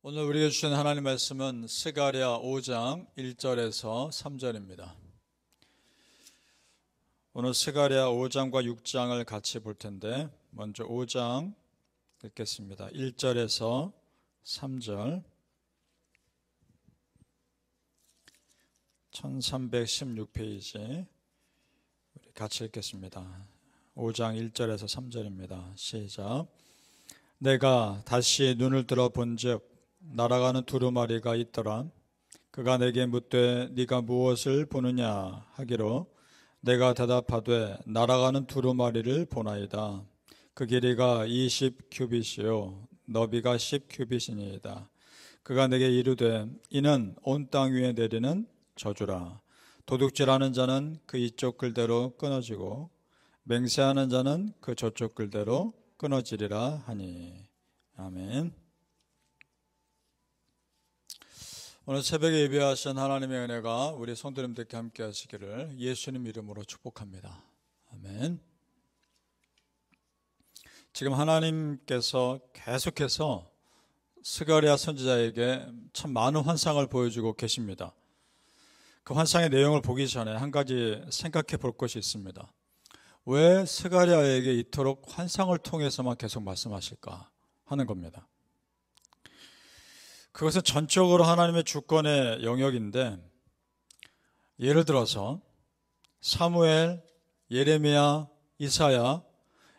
오늘 우리에게 주신 하나님 말씀은 스가랴 5장 1절에서 3절입니다. 오늘 스가랴 5장과 6장을 같이 볼 텐데 먼저 5장 읽겠습니다. 1절에서 3절 1316페이지 우리 같이 읽겠습니다. 5장 1절에서 3절입니다. 시작. 내가 다시 눈을 들어 본즉 날아가는 두루마리가 있더라. 그가 내게 묻되 네가 무엇을 보느냐 하기로 내가 대답하되 날아가는 두루마리를 보나이다. 그 길이가 20규빗이요 너비가 10규빗이니이다. 그가 내게 이르되 이는 온 땅 위에 내리는 저주라. 도둑질하는 자는 그 이쪽 글대로 끊어지고 맹세하는 자는 그 저쪽 글대로 끊어지리라 하니. 아멘. 오늘 새벽에 예배하신 하나님의 은혜가 우리 성도님들께 함께 하시기를 예수님 이름으로 축복합니다. 아멘. 지금 하나님께서 계속해서 스가랴 선지자에게 참 많은 환상을 보여주고 계십니다. 그 환상의 내용을 보기 전에 한 가지 생각해 볼 것이 있습니다. 왜 스가랴에게 이토록 환상을 통해서만 계속 말씀하실까 하는 겁니다. 그것은 전적으로 하나님의 주권의 영역인데, 예를 들어서 사무엘, 예레미야, 이사야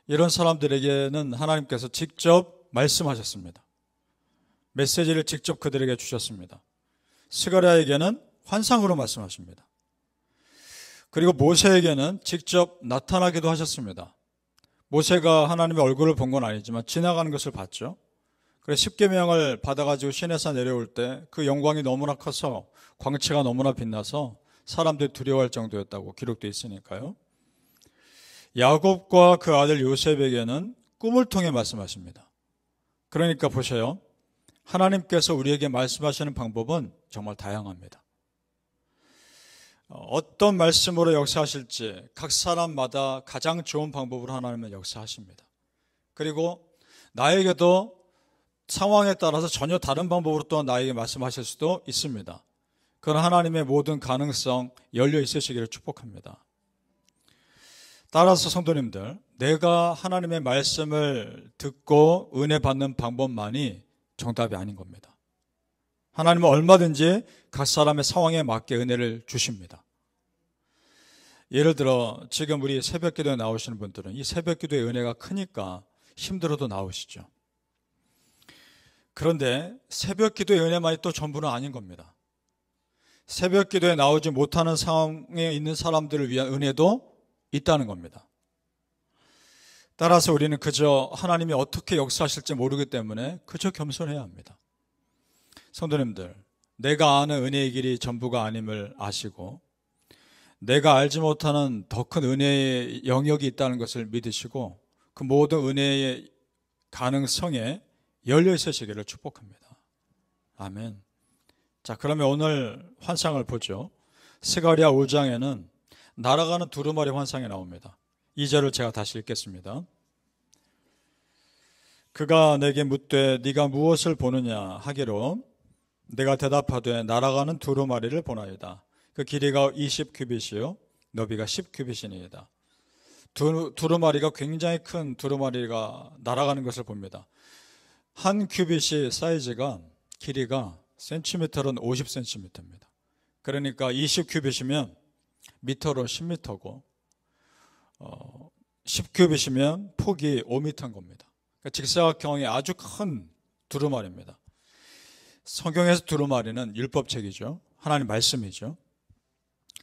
이런 사람들에게는 하나님께서 직접 말씀하셨습니다. 메시지를 직접 그들에게 주셨습니다. 스가랴에게는 환상으로 말씀하십니다. 그리고 모세에게는 직접 나타나기도 하셨습니다. 모세가 하나님의 얼굴을 본 건 아니지만 지나가는 것을 봤죠. 그래서 십계명을 받아가지고 시내산 내려올 때 그 영광이 너무나 커서 광채가 너무나 빛나서 사람들이 두려워할 정도였다고 기록되어 있으니까요. 야곱과 그 아들 요셉에게는 꿈을 통해 말씀하십니다. 그러니까 보세요. 하나님께서 우리에게 말씀하시는 방법은 정말 다양합니다. 어떤 말씀으로 역사하실지 각 사람마다 가장 좋은 방법으로 하나님은 역사하십니다. 그리고 나에게도 상황에 따라서 전혀 다른 방법으로 또 나에게 말씀하실 수도 있습니다. 그런 하나님의 모든 가능성 열려 있으시기를 축복합니다. 따라서 성도님들, 내가 하나님의 말씀을 듣고 은혜 받는 방법만이 정답이 아닌 겁니다. 하나님은 얼마든지 각 사람의 상황에 맞게 은혜를 주십니다. 예를 들어 지금 우리 새벽기도에 나오시는 분들은 이 새벽기도의 은혜가 크니까 힘들어도 나오시죠. 그런데 새벽기도의 은혜만이 또 전부는 아닌 겁니다. 새벽기도에 나오지 못하는 상황에 있는 사람들을 위한 은혜도 있다는 겁니다. 따라서 우리는 그저 하나님이 어떻게 역사하실지 모르기 때문에 그저 겸손해야 합니다. 성도님들, 내가 아는 은혜의 길이 전부가 아님을 아시고 내가 알지 못하는 더 큰 은혜의 영역이 있다는 것을 믿으시고 그 모든 은혜의 가능성에 열려 있으시기를 축복합니다. 아멘. 자, 그러면 오늘 환상을 보죠. 스가랴 5장에는 날아가는 두루마리 환상이 나옵니다. 2절을 제가 다시 읽겠습니다. 그가 내게 묻되 네가 무엇을 보느냐 하기로 내가 대답하되 날아가는 두루마리를 보나이다. 그 길이가 20규빗이요 너비가 10규빗이니이다. 두루마리가 굉장히 큰 두루마리가 날아가는 것을 봅니다. 한 규빗이 사이즈가 길이가 센티미터로는 50cm입니다. 그러니까 20규빗이면 미터로 10m고 10규빗이면 폭이 5m인 겁니다. 그러니까 직사각형의 아주 큰 두루마리입니다. 성경에서 두루마리는 율법책이죠. 하나님 말씀이죠.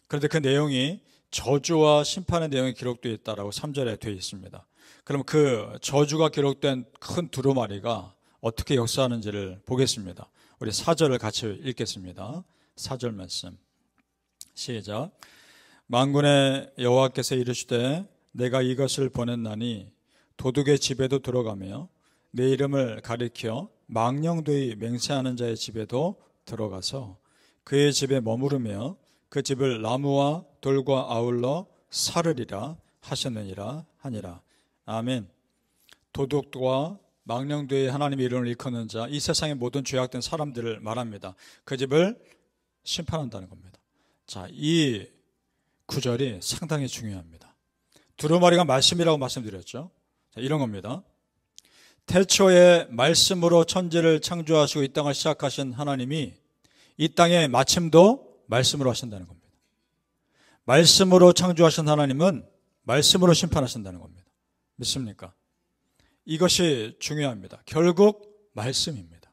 그런데 그 내용이 저주와 심판의 내용이 기록되어 있다라고 3절에 되어 있습니다. 그럼 그 저주가 기록된 큰 두루마리가 어떻게 역사하는지를 보겠습니다. 우리 4절을 같이 읽겠습니다. 4절 말씀 시작. 만군의 여호와께서 이르시되 내가 이것을 보냈나니 도둑의 집에도 들어가며 내 이름을 가리켜 망령되이 맹세하는 자의 집에도 들어가서 그의 집에 머무르며 그 집을 나무와 돌과 아울러 사르리라 하셨느니라 하니라. 아멘. 도둑과 망령되이 하나님의 이름을 일컫는 자, 이 세상의 모든 죄악된 사람들을 말합니다. 그 집을 심판한다는 겁니다. 자, 이 구절이 상당히 중요합니다. 두루마리가 말씀이라고 말씀드렸죠. 자, 이런 겁니다. 태초에 말씀으로 천지를 창조하시고 이 땅을 시작하신 하나님이 이 땅의 마침도 말씀으로 하신다는 겁니다. 말씀으로 창조하신 하나님은 말씀으로 심판하신다는 겁니다. 믿습니까? 이것이 중요합니다. 결국 말씀입니다.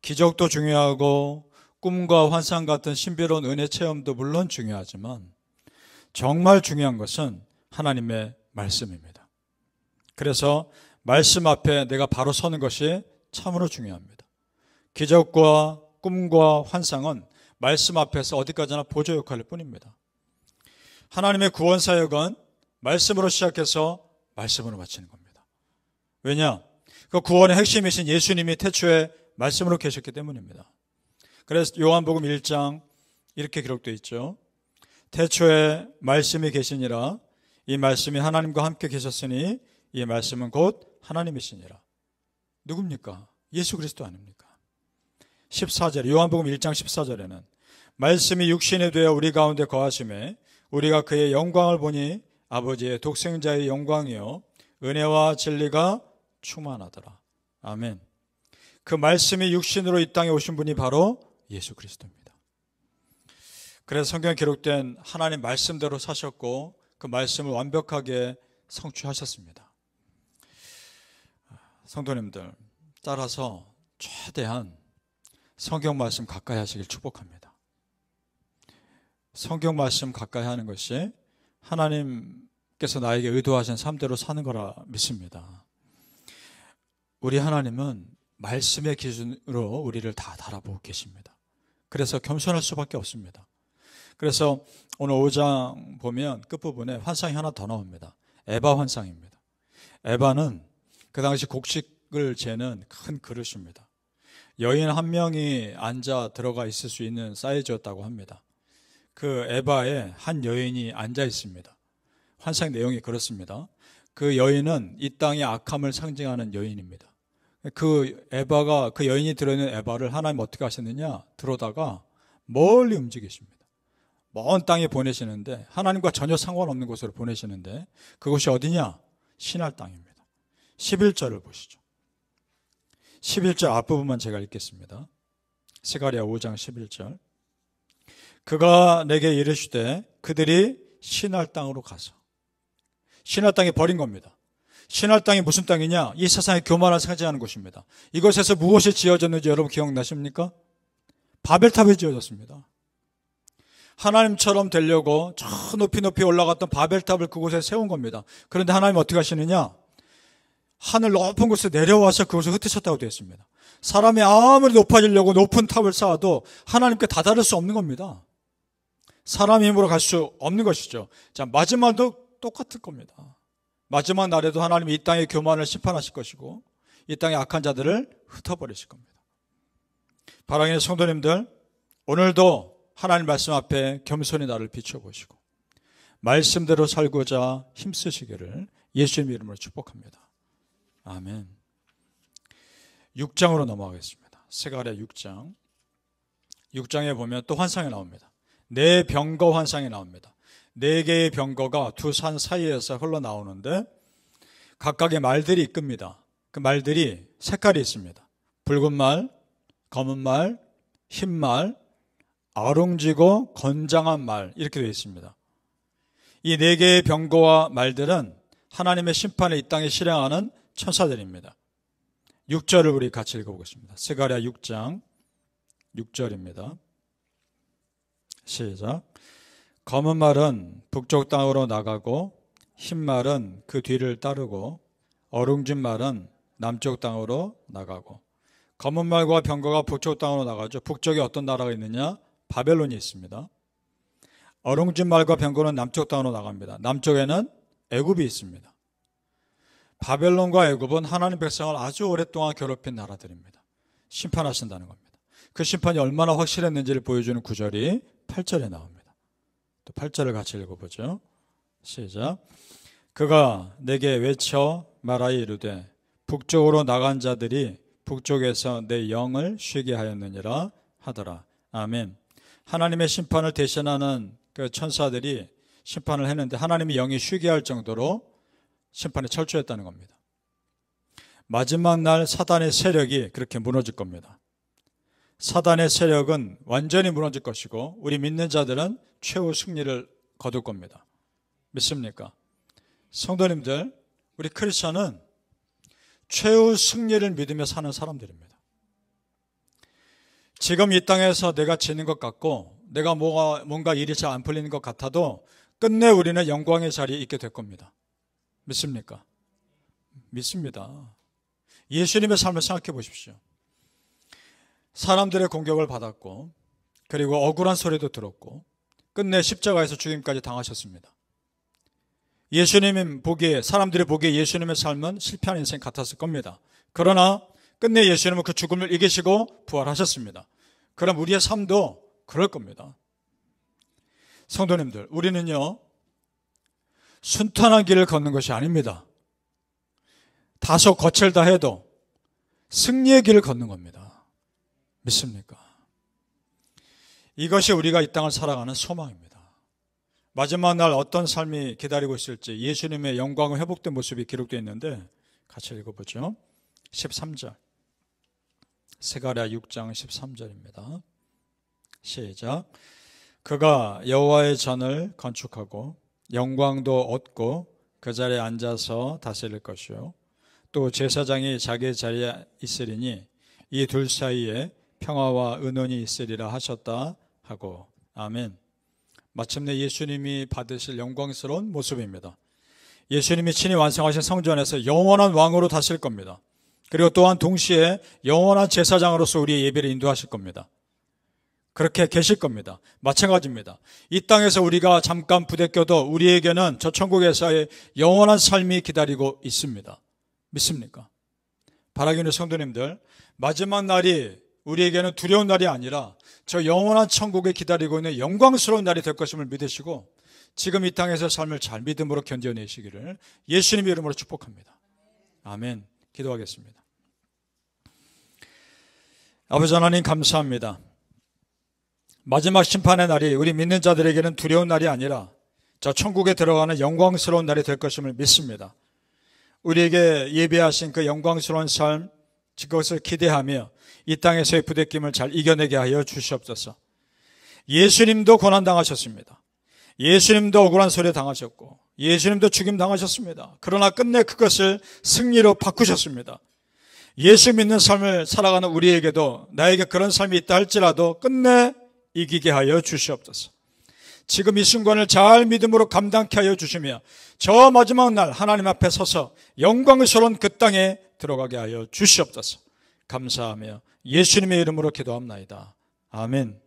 기적도 중요하고 꿈과 환상 같은 신비로운 은혜 체험도 물론 중요하지만 정말 중요한 것은 하나님의 말씀입니다. 그래서 말씀 앞에 내가 바로 서는 것이 참으로 중요합니다. 기적과 꿈과 환상은 말씀 앞에서 어디까지나 보조 역할일 뿐입니다. 하나님의 구원 사역은 말씀으로 시작해서 말씀으로 마치는 겁니다. 왜냐? 그 구원의 핵심이신 예수님이 태초에 말씀으로 계셨기 때문입니다. 그래서 요한복음 1장 이렇게 기록되어 있죠. 태초에 말씀이 계시니라. 이 말씀이 하나님과 함께 계셨으니 이 말씀은 곧 하나님이시니라. 누굽니까? 예수 그리스도 아닙니까? 14절 요한복음 1장 14절에는 말씀이 육신이 되어 우리 가운데 거하심에 우리가 그의 영광을 보니 아버지의 독생자의 영광이요 은혜와 진리가 충만하더라. 아멘. 그 말씀이 육신으로 이 땅에 오신 분이 바로 예수 그리스도입니다. 그래서 성경에 기록된 하나님 말씀대로 사셨고 그 말씀을 완벽하게 성취하셨습니다. 성도님들, 따라서 최대한 성경 말씀 가까이 하시길 축복합니다. 성경 말씀 가까이 하는 것이 하나님께서 나에게 의도하신 삶대로 사는 거라 믿습니다. 우리 하나님은 말씀의 기준으로 우리를 다 달아보고 계십니다. 그래서 겸손할 수밖에 없습니다. 그래서 오늘 5장 보면 끝부분에 환상이 하나 더 나옵니다. 에바 환상입니다. 에바는 그 당시 곡식을 재는 큰 그릇입니다. 여인 한 명이 앉아 들어가 있을 수 있는 사이즈였다고 합니다. 그 에바에 한 여인이 앉아 있습니다. 환상 내용이 그렇습니다. 그 여인은 이 땅의 악함을 상징하는 여인입니다. 그 에바가, 그 여인이 들어있는 에바를 하나님 어떻게 하셨느냐? 들어다가 멀리 움직이십니다. 먼 땅에 보내시는데, 하나님과 전혀 상관없는 곳으로 보내시는데, 그곳이 어디냐? 신할 땅입니다. 11절을 보시죠. 11절 앞부분만 제가 읽겠습니다. 스가랴 5장 11절. 그가 내게 이르시되 그들이 신할 땅으로 가서. 신할 땅에 버린 겁니다. 신할 땅이 무슨 땅이냐? 이 세상의 교만을 상징하는 곳입니다. 이곳에서 무엇이 지어졌는지 여러분 기억나십니까? 바벨탑이 지어졌습니다. 하나님처럼 되려고 저 높이 올라갔던 바벨탑을 그곳에 세운 겁니다. 그런데 하나님 어떻게 하시느냐? 하늘 높은 곳에 내려와서 그곳을 흩으셨다고 되어 있습니다. 사람이 아무리 높아지려고 높은 탑을 쌓아도 하나님께 다다를 수 없는 겁니다. 사람의 힘으로 갈 수 없는 것이죠. 자, 마지막도 똑같을 겁니다. 마지막 날에도 하나님이 이 땅의 교만을 심판하실 것이고 이 땅의 악한 자들을 흩어버리실 겁니다. 사랑하는 성도님들, 오늘도 하나님 말씀 앞에 겸손히 나를 비춰보시고 말씀대로 살고자 힘쓰시기를 예수님 이름으로 축복합니다. 아멘. 6장으로 넘어가겠습니다. 스가랴 6장. 6장에 보면 또 환상이 나옵니다. 네 병거 환상이 나옵니다. 네 개의 병거가 두 산 사이에서 흘러나오는데 각각의 말들이 이끕니다. 그 말들이 색깔이 있습니다. 붉은 말, 검은 말, 흰 말, 아롱지고 건장한 말 이렇게 되어 있습니다. 이 네 개의 병거와 말들은 하나님의 심판을 이 땅에 실행하는 천사들입니다. 6절을 우리 같이 읽어보겠습니다. 스가랴 6장 6절입니다. 시작. 검은 말은 북쪽 땅으로 나가고 흰 말은 그 뒤를 따르고 어룽진 말은 남쪽 땅으로 나가고. 검은 말과 병거가 북쪽 땅으로 나가죠. 북쪽에 어떤 나라가 있느냐? 바벨론이 있습니다. 어룽진 말과 병거는 남쪽 땅으로 나갑니다. 남쪽에는 애굽이 있습니다. 바벨론과 애굽은 하나님 백성을 아주 오랫동안 괴롭힌 나라들입니다. 심판하신다는 겁니다. 그 심판이 얼마나 확실했는지를 보여주는 구절이 8절에 나옵니다. 또 8절을 같이 읽어보죠. 시작. 그가 내게 외쳐 말하여 이르되 북쪽으로 나간 자들이 북쪽에서 내 영을 쉬게 하였느니라 하더라. 아멘. 하나님의 심판을 대신하는 그 천사들이 심판을 했는데 하나님의 영이 쉬게 할 정도로 심판에 철저했다는 겁니다. 마지막 날 사단의 세력이 그렇게 무너질 겁니다. 사단의 세력은 완전히 무너질 것이고 우리 믿는 자들은 최후 승리를 거둘 겁니다. 믿습니까? 성도님들, 우리 크리스천은 최후 승리를 믿으며 사는 사람들입니다. 지금 이 땅에서 내가 지는 것 같고 내가 뭔가 일이 잘 안 풀리는 것 같아도 끝내 우리는 영광의 자리에 있게 될 겁니다. 믿습니까? 믿습니다. 예수님의 삶을 생각해 보십시오. 사람들의 공격을 받았고 그리고 억울한 소리도 들었고 끝내 십자가에서 죽임까지 당하셨습니다. 예수님 보기에, 사람들이 보기에 예수님의 삶은 실패한 인생 같았을 겁니다. 그러나 끝내 예수님은 그 죽음을 이기시고 부활하셨습니다. 그럼 우리의 삶도 그럴 겁니다. 성도님들, 우리는요 순탄한 길을 걷는 것이 아닙니다. 다소 거칠다 해도 승리의 길을 걷는 겁니다. 믿습니까? 이것이 우리가 이 땅을 살아가는 소망입니다. 마지막 날 어떤 삶이 기다리고 있을지 예수님의 영광의 회복된 모습이 기록되어 있는데 같이 읽어보죠. 13절, 스가랴 6장 13절입니다. 시작. 그가 여호와의 전을 건축하고 영광도 얻고 그 자리에 앉아서 다스릴 것이요 또 제사장이 자기 자리에 있으리니 이 둘 사이에 평화와 은원이 있으리라 하셨다 하고. 아멘. 마침내 예수님이 받으실 영광스러운 모습입니다. 예수님이 친히 완성하신 성전에서 영원한 왕으로 다스릴 겁니다. 그리고 또한 동시에 영원한 제사장으로서 우리의 예배를 인도하실 겁니다. 그렇게 계실 겁니다. 마찬가지입니다. 이 땅에서 우리가 잠깐 부대껴도 우리에게는 저 천국에서의 영원한 삶이 기다리고 있습니다. 믿습니까? 바라기는 성도님들, 마지막 날이 우리에게는 두려운 날이 아니라 저 영원한 천국에 기다리고 있는 영광스러운 날이 될 것임을 믿으시고 지금 이 땅에서 삶을 잘 믿음으로 견뎌내시기를 예수님의 이름으로 축복합니다. 아멘. 기도하겠습니다. 아버지 하나님 감사합니다. 마지막 심판의 날이 우리 믿는 자들에게는 두려운 날이 아니라 저 천국에 들어가는 영광스러운 날이 될 것임을 믿습니다. 우리에게 예비하신 그 영광스러운 삶, 그것을 기대하며 이 땅에서의 부대낌을 잘 이겨내게 하여 주시옵소서. 예수님도 고난당하셨습니다. 예수님도 억울한 소리 당하셨고 예수님도 죽임 당하셨습니다. 그러나 끝내 그것을 승리로 바꾸셨습니다. 예수 믿는 삶을 살아가는 우리에게도 나에게 그런 삶이 있다 할지라도 끝내 이기게 하여 주시옵소서. 지금 이 순간을 잘 믿음으로 감당케 하여 주시며 저 마지막 날 하나님 앞에 서서 영광스러운 그 땅에 들어가게 하여 주시옵소서. 감사하며 예수님의 이름으로 기도합나이다. 아멘.